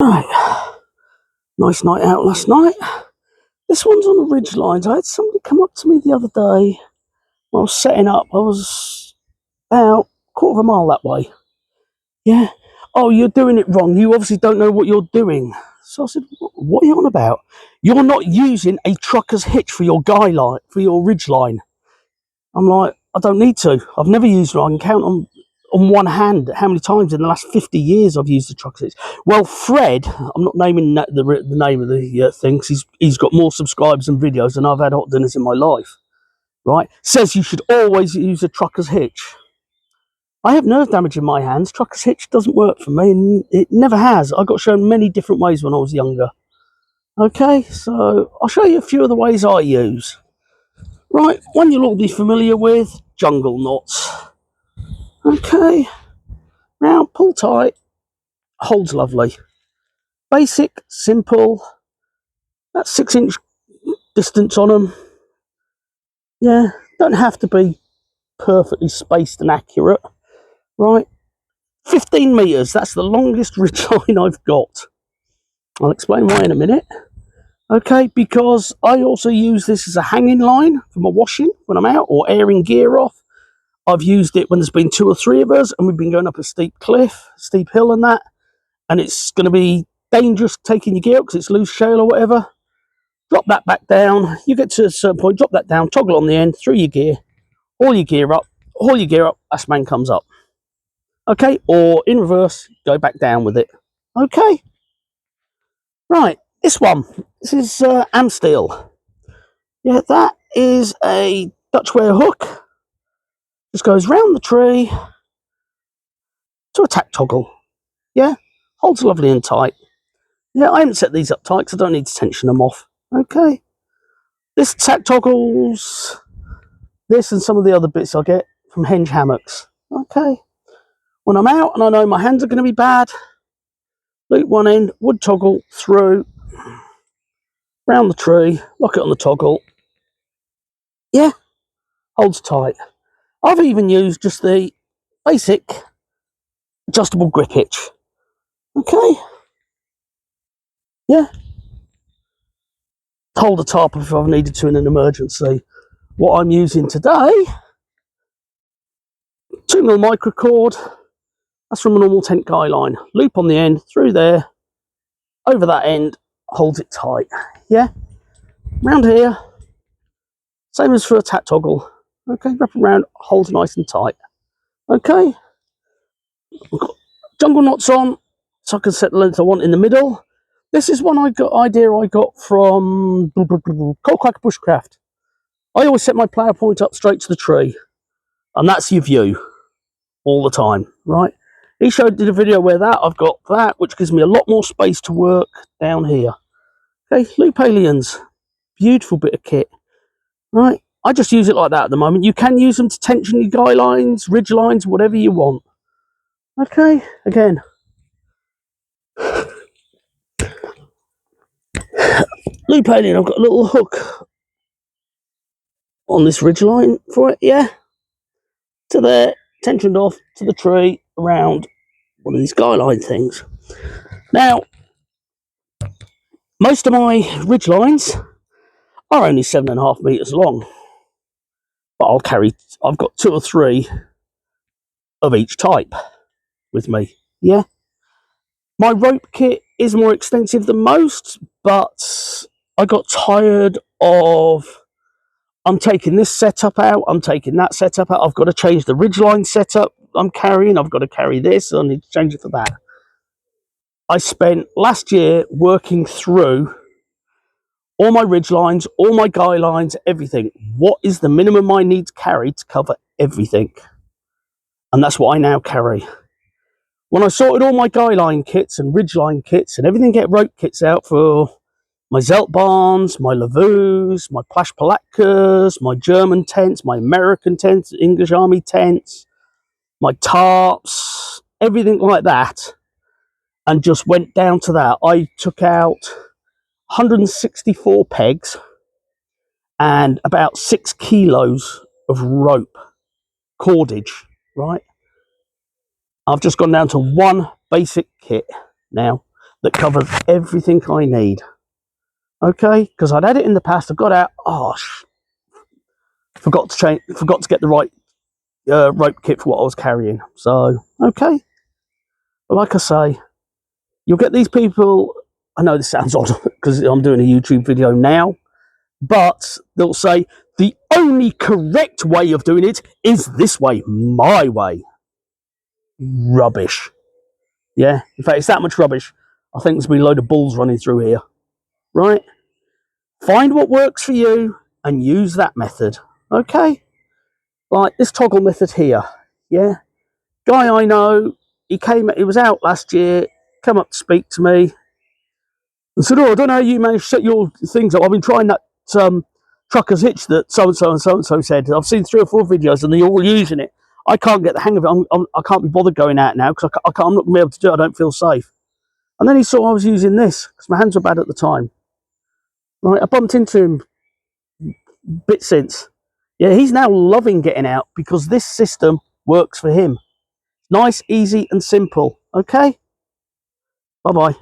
Right, nice night out last night. This one's on the ridgelines. I had somebody come up to me the other day when I was setting up. I was about a quarter of a mile that way. Yeah. Oh, you're doing it wrong. You obviously don't know what you're doing. So I said, what are you on about? You're not using a trucker's hitch for your guy line, for your ridgeline. I'm like, I don't need to. I've never used one. I can count on one hand how many times in the last 50 years I've used the trucker's hitch. Well, Fred, I'm not naming the name of the thing, 'cause he's got more subscribers and videos than I've had hot dinners in my life, right? Says you should always use a trucker's hitch. I have nerve damage in my hands. Trucker's hitch doesn't work for me, and it never has. I got shown many different ways when I was younger. Okay, so I'll show you a few of the ways I use. Right, one you'll all be familiar with, jungle knots. Okay, now pull tight, holds lovely. Basic, simple, that 6-inch distance on them. Yeah, don't have to be perfectly spaced and accurate. Right, 15 metres, that's the longest ridgeline I've got. I'll explain why in a minute. Okay, because I also use this as a hanging line for my washing when I'm out or airing gear off. I've used it when there's been 2 or 3 of us and we've been going up a steep cliff, steep hill and that, and it's going to be dangerous taking your gear up because it's loose shale or whatever. Drop that back down. You get to a certain point, drop that down, toggle on the end, through your gear, haul your gear up, that's man comes up. Okay, or in reverse, go back down with it. Okay, right, this one, this is Amsteel. Yeah, that is a Dutch wear hook. Just goes round the tree to a tack toggle. Yeah, holds lovely and tight. Yeah, I haven't set these up tight because I don't need to tension them off. Okay, this tack toggles this and some of the other bits I get from Henge hammocks. Okay, when I'm out and I know my hands are going to be bad, loop one end, wood toggle through, round the tree, lock it on the toggle. Yeah, holds tight. I've even used just the basic adjustable grip hitch. Okay, yeah, hold the top if I've needed to in an emergency. What I'm using today, 2mm microcord. That's from a normal tent guy line. Loop on the end, through there, over that end, holds it tight. Yeah, round here, same as for a tack toggle. Okay, wrap it around, holds nice and tight. Okay, I've got jungle knots on, so I can set the length I want in the middle. This is one I got from Cold Cracker Bushcraft. I always set my plough point up straight to the tree, and that's your view all the time, right? He did a video where I've got that, which gives me a lot more space to work down here. Okay, Loop Aliens, beautiful bit of kit, right? I just use it like that at the moment. You can use them to tension your guy lines, ridge lines, whatever you want. Okay, again, Loop Alien, I've got a little hook on this ridge line for it, yeah, to there, tensioned off to the tree around one of these guy line things. Now, most of my ridge lines are only 7.5 meters long, but I've got 2 or 3 of each type with me. Yeah, my rope kit is more extensive than most, but I got tired of I'm taking this setup out, I'm taking that setup out, I've got to change the ridgeline setup I'm carrying, I've got to carry this, I need to change it for that. I spent last year working through all my ridge lines, all my guy lines, everything. What is the minimum I need to carry to cover everything? And that's what I now carry. When I sorted all my guy line kits and ridge line kits and everything, get rope kits out for my Zeltbarns, my Lavus, my Plash Palackas, my German tents, my American tents, English Army tents, my tarps, everything like that, and just went down to that. I took out 164 pegs and about 6 kilos of rope cordage, right? I've just gone down to one basic kit now. that covers everything I need. Okay, because I'd had it in the past. I got out. Oh, forgot to get the right rope kit for what I was carrying. So okay, but like I say, you'll get these people. I know this sounds odd because I'm doing a YouTube video now, but they'll say the only correct way of doing it is this way, my way. Rubbish. Yeah, in fact, it's that much rubbish. I think there's been a load of balls running through here. Right? Find what works for you and use that method. Okay? Like this toggle method here. Yeah? Guy I know, he was out last year, come up to speak to me and said, "Oh, I don't know how you managed to set your things up. I've been trying that trucker's hitch that so-and-so and so-and-so said. I've seen 3 or 4 videos and they're all using it. I can't get the hang of it. I can't be bothered going out now because I'm not going to be able to do it. I don't feel safe." And then he saw I was using this because my hands were bad at the time. Right, I bumped into him bit since. Yeah, he's now loving getting out because this system works for him. Nice, easy and simple. Okay? Bye-bye.